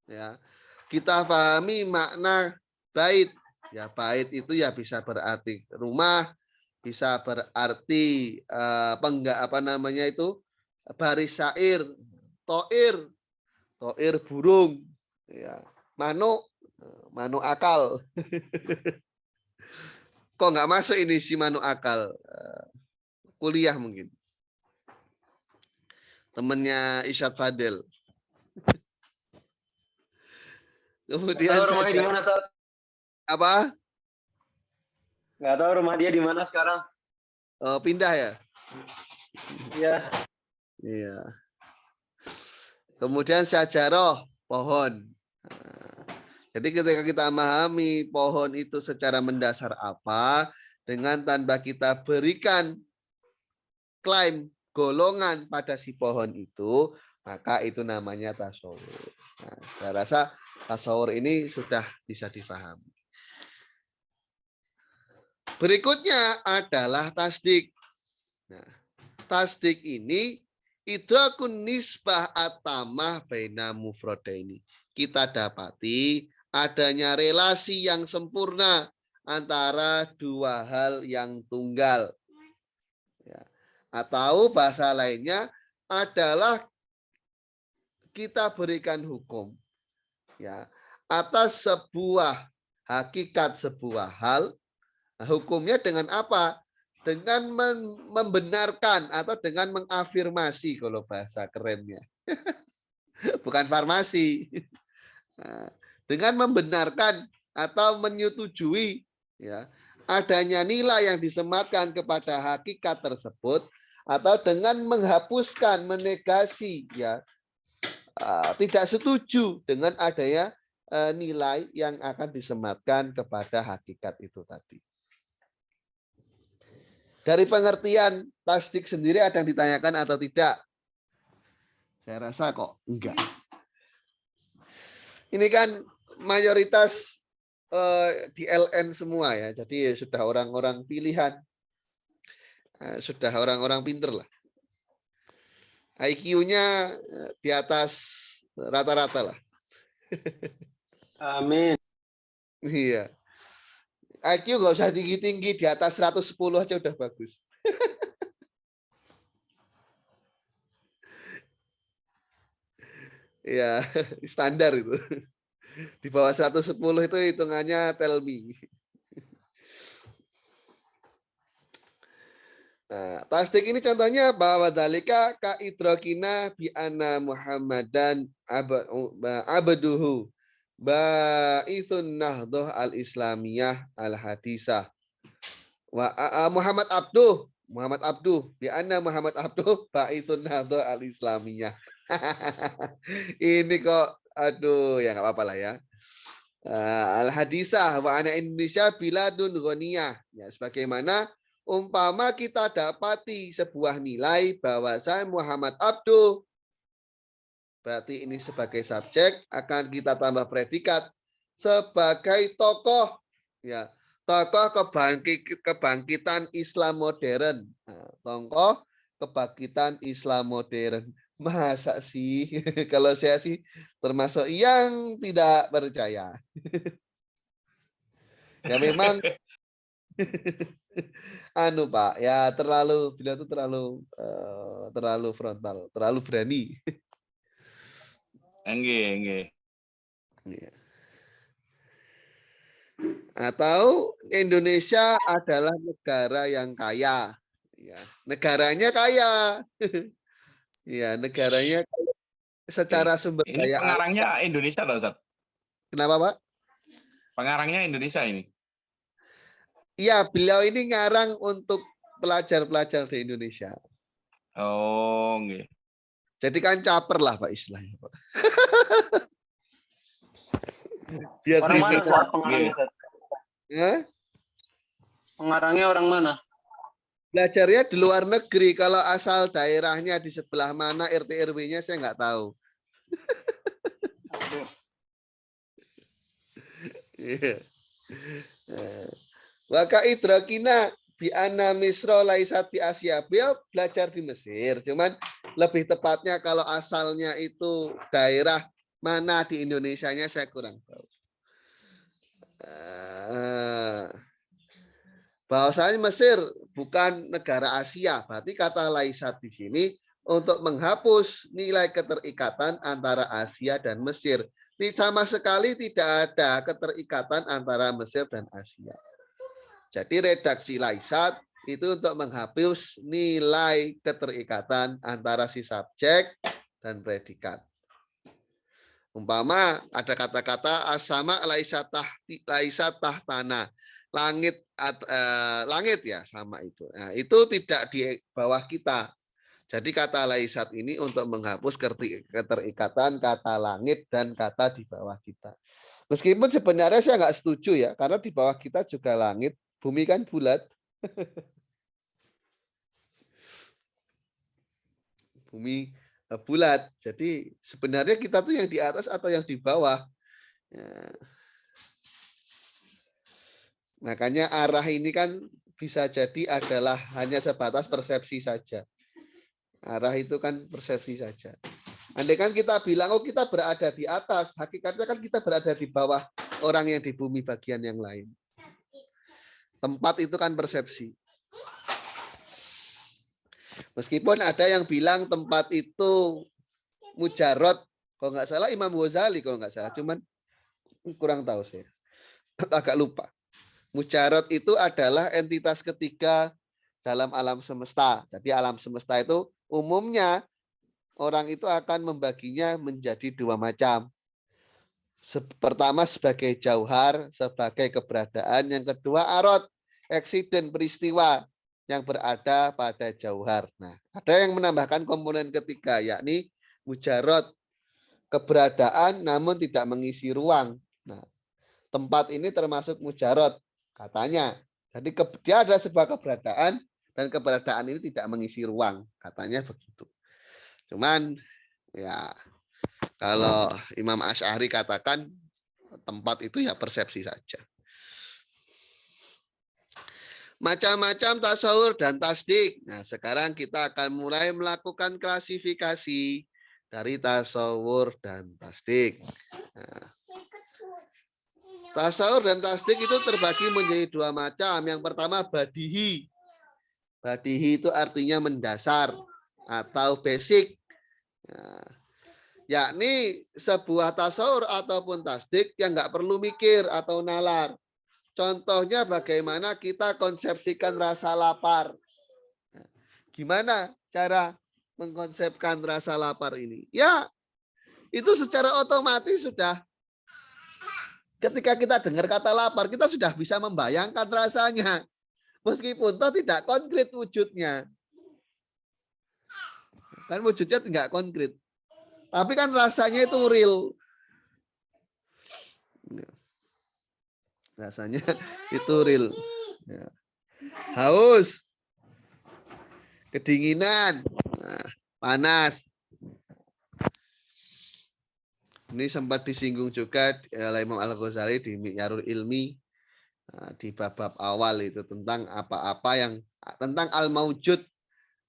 Ya, kita pahami makna bait. Ya, bait itu ya bisa berarti rumah, bisa berarti baris syair, toir, toir burung, ya, manuk, manuk akal. Kok nggak masuk ini si manuk akal? Kuliah mungkin. Temennya Isyad Fadil. Kemudian Nggak tahu rumahnya di mana, Ustaz? apa? Nggak tahu rumah dia di mana sekarang. Pindah ya? Iya. Iya. Kemudian syajaroh, pohon. Jadi ketika kita memahami pohon itu secara mendasar apa, dengan tanpa kita berikan klaim golongan pada si pohon itu, maka itu namanya tasawur. Nah, saya rasa tasawur ini sudah bisa difahami. Berikutnya adalah tasdik. Nah, tasdik ini idrakun nisbah atamah baina mufradaini. Kita dapati adanya relasi yang sempurna antara dua hal yang tunggal. Ya. Atau bahasa lainnya adalah kita berikan hukum ya atas sebuah hakikat sebuah hal. Nah, hukumnya dengan apa? Dengan membenarkan atau dengan mengafirmasi kalau bahasa kerennya. Bukan farmasi. Nah, dengan membenarkan atau menyetujui ya adanya nilai yang disematkan kepada hakikat tersebut atau dengan menghapuskan, menegasi ya tidak setuju dengan adanya nilai yang akan disematkan kepada hakikat itu tadi. Dari pengertian tasdik sendiri ada yang ditanyakan atau tidak? Saya rasa kok enggak. Ini kan mayoritas di LN semua ya. Jadi sudah orang-orang pilihan. Sudah orang-orang pinter lah. IQ-nya di atas rata-rata lah. Amin. Iya. IQ nggak usah tinggi-tinggi, di atas 110 aja udah bagus. Ya, standar itu. Di bawah 110 itu hitungannya tell me. Nah, tasdik ini contohnya bahwa dalika ka idrakina bi anna Muhammadan abduhu ba'ithun nahdoh al-islamiyah al-hadisah. Muhammad Abduh bi anna Muhammad Abduh ba'ithun nahdoh al-islamiyah. Ini kok aduh ya nggak apa-apa lah ya. Al-hadisah wa ana Indonesia biladun ghaniyah. Ya sebagaimana umpama kita dapati sebuah nilai bahwa saya Muhammad Abduh, berarti ini sebagai subjek akan kita tambah predikat sebagai tokoh ya, tokoh kebangkitan Islam modern. Nah, tokoh kebangkitan Islam modern. Masa sih? Kalau saya sih termasuk yang tidak percaya. Ya memang Pak, ya beliau itu terlalu frontal, terlalu berani. Enggak. Ya. Atau Indonesia adalah negara yang kaya. Ya, negaranya kaya. Ya, negaranya secara sumber Ini daya alam. pengarangnya Indonesia loh, Ustaz. Kenapa, Pak? Pengarangnya Indonesia ini. Iya, beliau ini ngarang untuk pelajar-pelajar di Indonesia. Oh, enggak. Jadi kan caper lah Pak istilahnya, Pak. Biar Orang mana, Ustaz, pengarangnya, Ustaz? Ya? Pengarangnya orang mana? Belajarnya di luar negeri. Kalau asal daerahnya di sebelah mana, RT RW-nya saya nggak tahu. Iya. Waka idrakina bi anna Misra laisat fi Asia. Beliau belajar di Mesir, cuman lebih tepatnya kalau asalnya itu daerah mana di Indonesianya saya kurang tahu. Bahwasanya Mesir bukan negara Asia, berarti kata laisat di sini untuk menghapus nilai keterikatan antara Asia dan Mesir. Sama sekali tidak ada keterikatan antara Mesir dan Asia. Jadi redaksi laisat itu untuk menghapus nilai keterikatan antara si subjek dan predikat. Umpama ada kata-kata asama laisat tahtana. Langit ya sama itu. Nah, itu tidak di bawah kita. Jadi kata laisat ini untuk menghapus keterikatan kata langit dan kata di bawah kita. Meskipun sebenarnya saya nggak setuju ya, karena di bawah kita juga langit, bumi kan bulat. Bumi bulat. Jadi sebenarnya kita tuh yang di atas atau yang di bawah. Ya. Makanya arah ini kan bisa jadi adalah hanya sebatas persepsi saja. Arah itu kan persepsi saja. Andai kan kita bilang, oh kita berada di atas, hakikatnya kan kita berada di bawah orang yang di bumi bagian yang lain. Tempat itu kan persepsi. Meskipun ada yang bilang tempat itu mujarot, kalau nggak salah Imam Ghazali kalau nggak salah, cuman kurang tahu saya, agak lupa. Mujarot itu adalah entitas ketiga dalam alam semesta. Jadi alam semesta itu umumnya orang itu akan membaginya menjadi dua macam. Pertama sebagai jauhar, sebagai keberadaan. Yang kedua arot, eksiden, peristiwa yang berada pada jauhar. Nah, ada yang menambahkan komponen ketiga, yakni mujarot, keberadaan namun tidak mengisi ruang. Nah, tempat ini termasuk mujarot, katanya. Jadi dia ada sebuah keberadaan dan keberadaan ini tidak mengisi ruang, katanya begitu. Cuman ya kalau Imam Asy'ari katakan tempat itu ya persepsi saja. Macam-macam tasawur dan tasdik. Nah, sekarang kita akan mulai melakukan klasifikasi dari tasawur dan tasdik. Nah, tasawur dan tasdik itu terbagi menjadi dua macam. Yang pertama badihi. Badihi itu artinya mendasar atau basic. Nah, yakni sebuah tasawur ataupun tasdik yang nggak perlu mikir atau nalar. Contohnya bagaimana kita konsepsikan rasa lapar. Gimana cara mengkonsepkan rasa lapar ini? Ya, itu secara otomatis sudah ketika kita dengar kata lapar, kita sudah bisa membayangkan rasanya. Meskipun toh tidak konkret wujudnya. Kan wujudnya tidak konkret. Tapi kan rasanya itu real. Rasanya itu real. Ya. Haus, kedinginan, panas. Ini sempat disinggung juga oleh Imam Al-Ghazali di Mi'yarul Ilmi di bab-bab awal itu tentang apa-apa yang tentang al-maujud.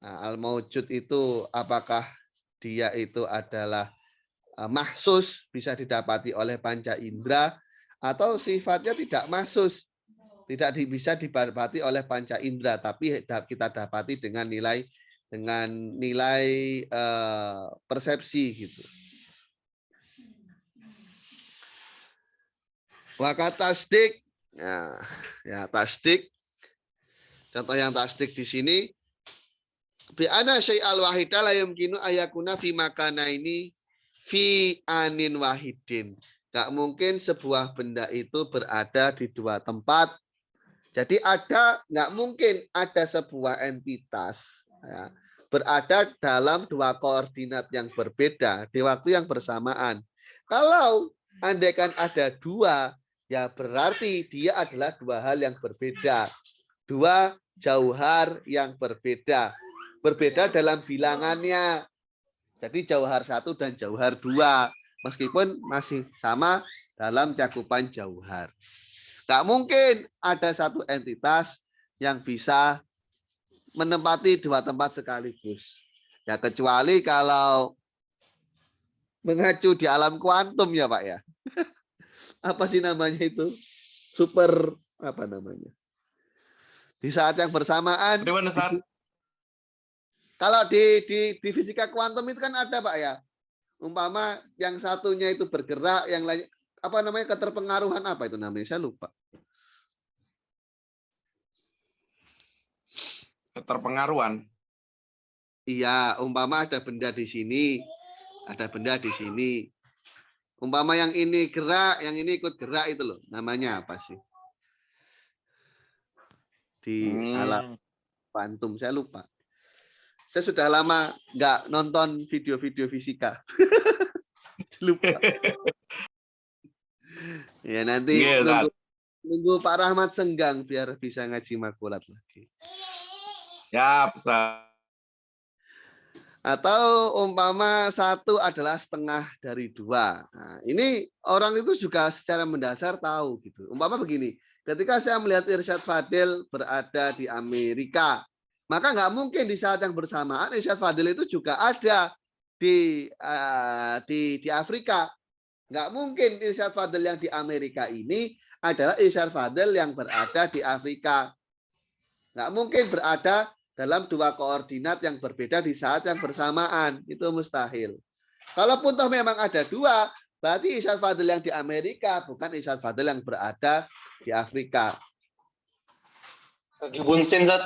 Nah, al-maujud itu apakah dia itu adalah mahsus bisa didapati oleh panca indera atau sifatnya tidak mahsus, tidak bisa didapati oleh panca indera, tapi kita dapati dengan nilai persepsi gitu. Waka tasdik, ya tasdik. Contoh yang tasdik di sini, bi ana syai'al wahida la yumkinu ayakuna fi makana ini fi anin wahidin. Nggak mungkin sebuah benda itu berada di dua tempat. Jadi nggak mungkin ada sebuah entitas ya, berada dalam dua koordinat yang berbeda di waktu yang bersamaan. Kalau andaikan ada dua, ya berarti dia adalah dua hal yang berbeda. Dua jauhar yang berbeda. Berbeda dalam bilangannya. Jadi jauhar 1 dan jauhar 2. Meskipun masih sama, dalam cakupan jauhar. Nggak mungkin ada satu entitas yang bisa menempati dua tempat sekaligus. Ya kecuali kalau mengacu di alam kuantum ya Pak ya. Apa sih namanya itu? Super apa namanya? Di saat yang bersamaan. Bagaimana, Ustaz? Kalau di fisika kuantum itu kan ada Pak ya. Umpama yang satunya itu bergerak, yang lain apa namanya keterpengaruhan apa itu namanya? Saya lupa. Keterpengaruhan. Iya, umpama ada benda di sini, ada benda di sini. Umpama yang ini gerak, yang ini ikut gerak itu loh. Namanya apa sih? Di alam kuantum, saya lupa. Saya sudah lama nggak nonton video-video fisika. Lupa. Ya nanti nunggu Pak Rahmat senggang biar bisa ngaji makulat lagi. Ya, Ustaz. Atau umpama satu adalah setengah dari dua. Nah, ini orang itu juga secara mendasar tahu gitu. Umpama begini, ketika saya melihat Irsyad Fadil berada di Amerika, maka nggak mungkin di saat yang bersamaan Irsyad Fadil itu juga ada di Afrika. Nggak mungkin Irsyad Fadil yang di Amerika ini adalah Irsyad Fadil yang berada di Afrika. Nggak mungkin berada dalam dua koordinat yang berbeda di saat yang bersamaan. Itu mustahil. Kalaupun toh memang ada dua, berarti Irsyad Fadil yang di Amerika bukan Irsyad Fadil yang berada di Afrika. Di Bunsen, Zat.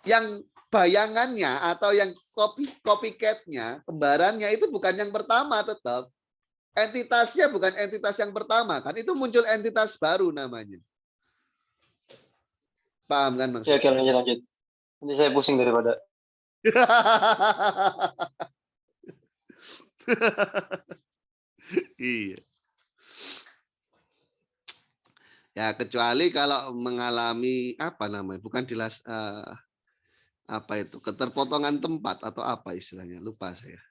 Yang bayangannya atau yang copycat-nya, kembarannya itu bukan yang pertama tetap. Entitasnya bukan entitas yang pertama. Kan itu muncul entitas baru namanya. Paham kan maksudnya? Oke, lanjut. Nanti saya pusing daripada. Iya. Ya kecuali kalau mengalami apa namanya? Bukan jelas apa itu? Keterpotongan tempat atau apa istilahnya? Lupa saya.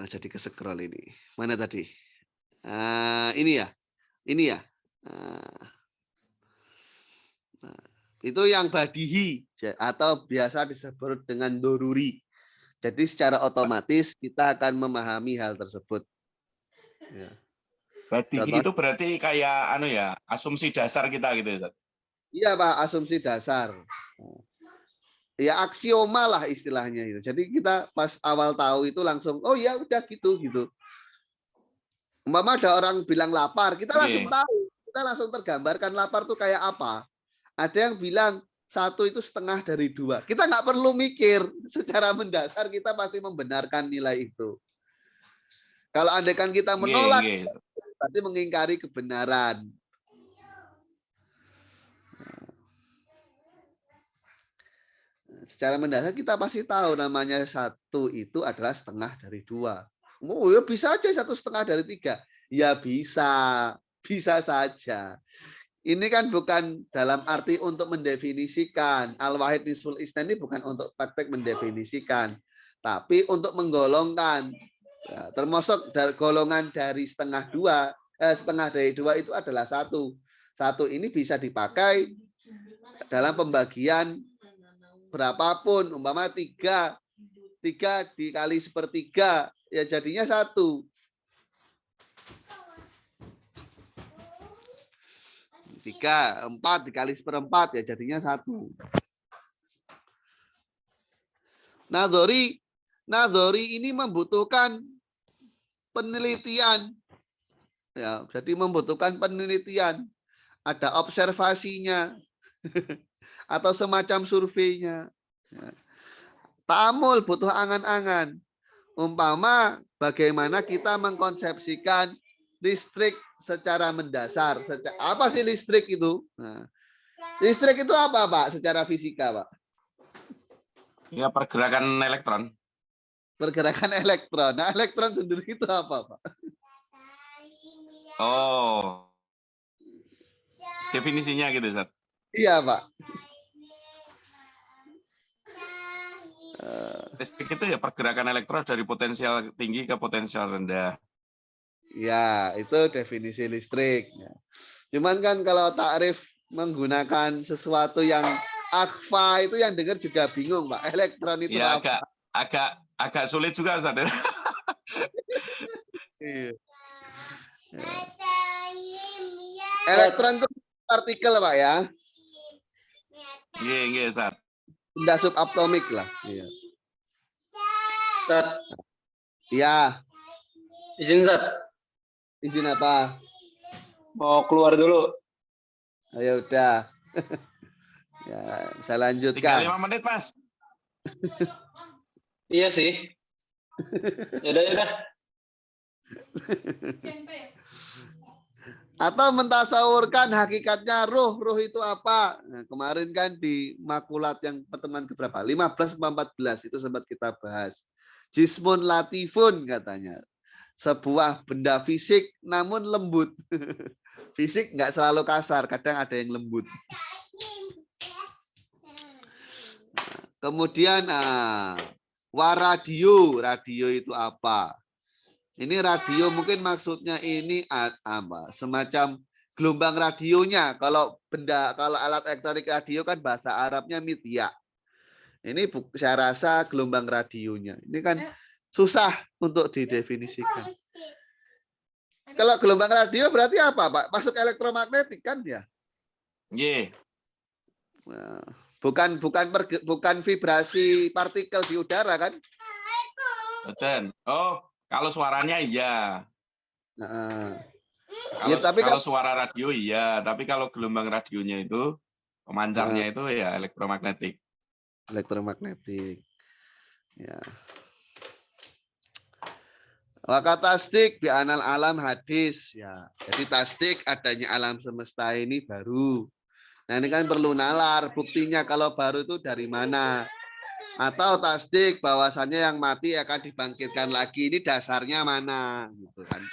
Jadi ke-scroll ini. Mana tadi? Ini ya. Ini ya. Itu yang badihi atau biasa disebut dengan doruri. Jadi secara otomatis kita akan memahami hal tersebut. Ya. Badihi itu berarti kayak asumsi dasar kita gitu ya. Iya Pak, asumsi dasar. Ya aksioma lah istilahnya itu. Jadi kita pas awal tahu itu langsung oh ya udah gitu. Umpama ada orang bilang lapar, kita langsung tahu. Kita langsung tergambarkan lapar tuh kayak apa. Ada yang bilang satu itu setengah dari dua. Kita nggak perlu mikir. Secara mendasar kita pasti membenarkan nilai itu. Kalau andaikan kita menolak, berarti mengingkari kebenaran. Secara mendasar kita pasti tahu namanya satu itu adalah setengah dari dua. Oh ya bisa aja satu setengah dari tiga. Ya bisa saja. Ini kan bukan dalam arti untuk mendefinisikan. Al-Wahid Nisful Isnan ini bukan untuk praktek mendefinisikan. Tapi untuk menggolongkan. Ya, termasuk dari golongan dari setengah dari dua itu adalah satu. Satu ini bisa dipakai dalam pembagian berapapun. Umpama tiga dikali sepertiga. Ya jadinya satu. 3, 4 dikali seperempat ya jadinya 1. Nadhori ini membutuhkan penelitian. Ya, jadi membutuhkan penelitian. Ada observasinya atau semacam surveinya. Ya. Ta'amul butuh angan-angan. Umpama bagaimana kita mengkonsepsikan listrik secara mendasar. Apa sih listrik itu? Nah, listrik itu apa, Pak? Secara fisika, Pak? Ya, pergerakan elektron. Pergerakan elektron. Nah, elektron sendiri itu apa, Pak? Oh. Definisinya gitu, Ustaz. Iya, Pak. Listrik itu ya pergerakan elektron dari potensial tinggi ke potensial rendah. Ya, itu definisi listrik. Ya. Cuman kan kalau takrif menggunakan sesuatu yang akfa itu yang dengar juga bingung, Pak. Elektron itu Ya apa? agak sulit juga, Ustaz. Iya. Ya. Elektron itu partikel, Pak ya. Nggih, Ustaz. Benda subatomik lah. Iya. Ustaz, Iya. izin Ustaz. Izin apa? Mau keluar dulu. Ayo udah. Ya, saya Tinggal lanjutkan. 5 menit, Mas. Iya sih. Yaudah. Atau mentasawurkan hakikatnya ruh. Ruh itu apa? Nah, kemarin kan di makulat yang pertemuan keberapa? 15-14 itu sempat kita bahas. Jismun latifun katanya. Sebuah benda fisik namun lembut. Fisik nggak selalu kasar, kadang ada yang lembut. Kemudian radio. Radio itu apa? Ini radio mungkin maksudnya ini apa? Semacam gelombang radionya. Kalau alat elektronik radio kan bahasa Arabnya midya. Ini saya rasa gelombang radionya. Ini kan susah untuk didefinisikan. Kalau gelombang radio berarti apa, Pak? Masuk elektromagnetik kan ya? Nggih. Nah, bukan vibrasi partikel di udara kan? Betul. Oh, kalau suaranya iya. Nah, Kalau, ya, tapi kalau suara radio iya, tapi kalau gelombang radionya itu pemancarnya itu ya elektromagnetik. Elektromagnetik. Ya. Waka tasdik bi anal alam hadis ya. Jadi tasdik adanya alam semesta ini baru. Nah, ini kan perlu nalar buktinya kalau baru itu dari mana? Atau tasdik bahwasannya yang mati akan dibangkitkan lagi. Ini dasarnya mana gitu kan.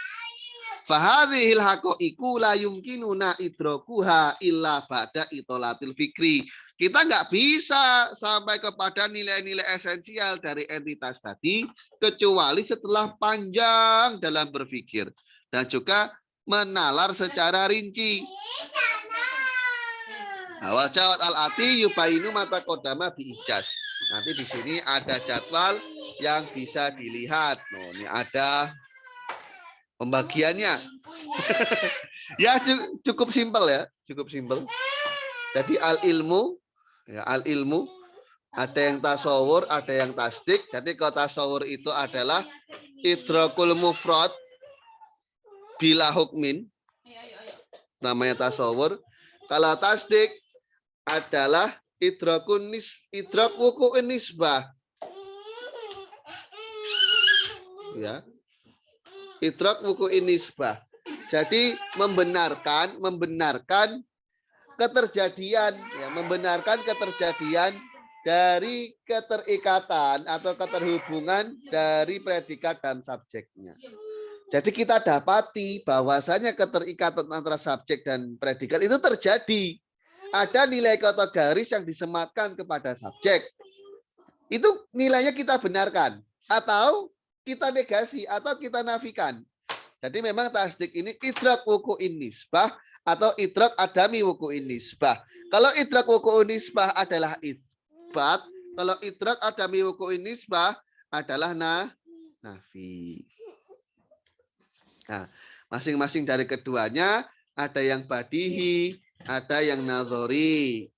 Fahadhil haqaiqu la yumkinuna idrakuha illa ba'da itolatil fikri. Kita nggak bisa sampai kepada nilai-nilai esensial dari entitas tadi kecuali setelah panjang dalam berpikir dan juga menalar secara rinci. Awal jawab al-ati yubainu mata kodama biijaz. Nanti di sini ada jadwal yang bisa dilihat. Nah, ini ada pembagiannya. Ya cukup simpel ya, cukup simpel. Jadi al-ilmu ada yang tasawur, ada yang tasdik. Jadi kalau tasawur itu adalah idrakul mufrad bila hukmin. Namanya tasawur. Kalau tasdik adalah idrak wuku'in nisbah. Ya. Idrak wuku'in nisbah. Jadi membenarkan keterjadian, ya, membenarkan keterjadian dari keterikatan atau keterhubungan dari predikat dan subjeknya. Jadi kita dapati bahwasanya keterikatan antara subjek dan predikat itu terjadi. Ada nilai kategoris yang disematkan kepada subjek. Itu nilainya kita benarkan atau kita negasi atau kita nafikan. Jadi memang tasdik ini idrak wuku'in nisbah atau idrak adami wuku'in nisbah. Kalau idrak wuku'in nisbah adalah isbat, kalau idrak adami wuku'in nisbah adalah nafi. Nah, masing-masing dari keduanya ada yang badihi, ada yang nazori.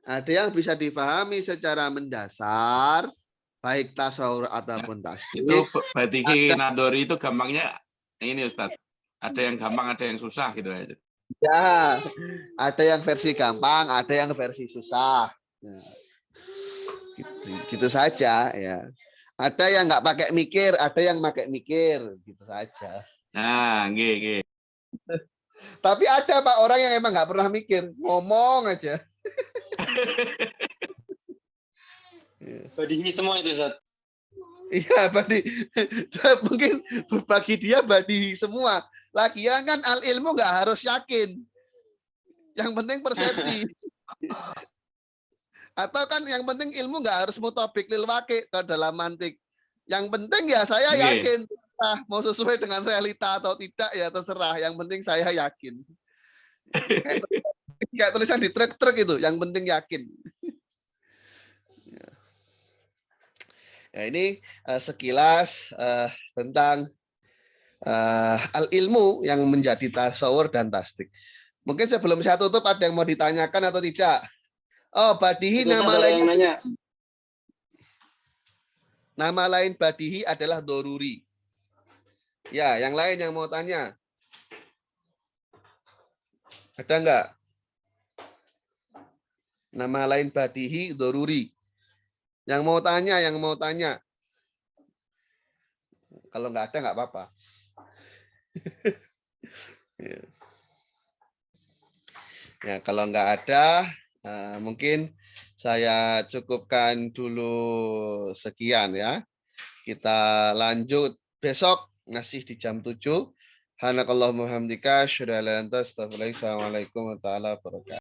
Ada yang bisa difahami secara mendasar, baik tasawur ataupun tasdik. Itu badihi nadori itu gampangnya ini Ustaz. Ada yang gampang, ada yang susah gitu aja. Ya, ada yang versi gampang, ada yang versi susah. Nah, gitu saja ya. Ada yang nggak pakai mikir, ada yang pakai mikir, gitu saja. Nah, nggih. Tapi ada Pak orang yang emang nggak pernah mikir, ngomong aja. Badihi semua itu Ustaz. Iya, mungkin bagi dia badi semua. Lagian kan al ilmu nggak harus yakin. Yang penting persepsi. Atau kan yang penting ilmu nggak harus mutabik lil waqi' kalau dalam mantik. Yang penting ya saya Oke. yakin. Nah, mau sesuai dengan realita atau tidak ya terserah. Yang penting saya yakin. Kayak tulisan di truk-truk itu. Yang penting yakin. Ya, ini sekilas tentang al-ilmu yang menjadi tasawur dan tasdik. Mungkin sebelum saya tutup ada yang mau ditanyakan atau tidak? Oh, badihi Itu nama ada yang lain. nanya. Nama lain badihi adalah doruri. Ya, yang lain yang mau tanya? Ada enggak? Nama lain badihi doruri. Yang mau tanya. Kalau enggak ada enggak apa-apa. Ya, kalau enggak ada, mungkin saya cukupkan dulu sekian ya. Kita lanjut besok ngasih di jam 7. Hanakallahumma hamdika asyhadu an la ilaha illa anta astaghfiruka wa atubu ilaik. Assalamualaikum warahmatullahi wabarakatuh.